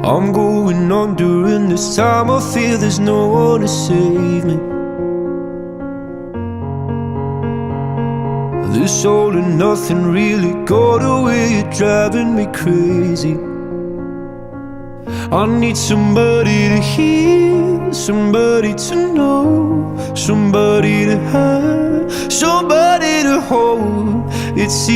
I'm going on during this time. I feel there's no one to save me. This all and nothing really got away, you're driving me crazy. I need somebody to hear, somebody to know, somebody to have, somebody to hold. It's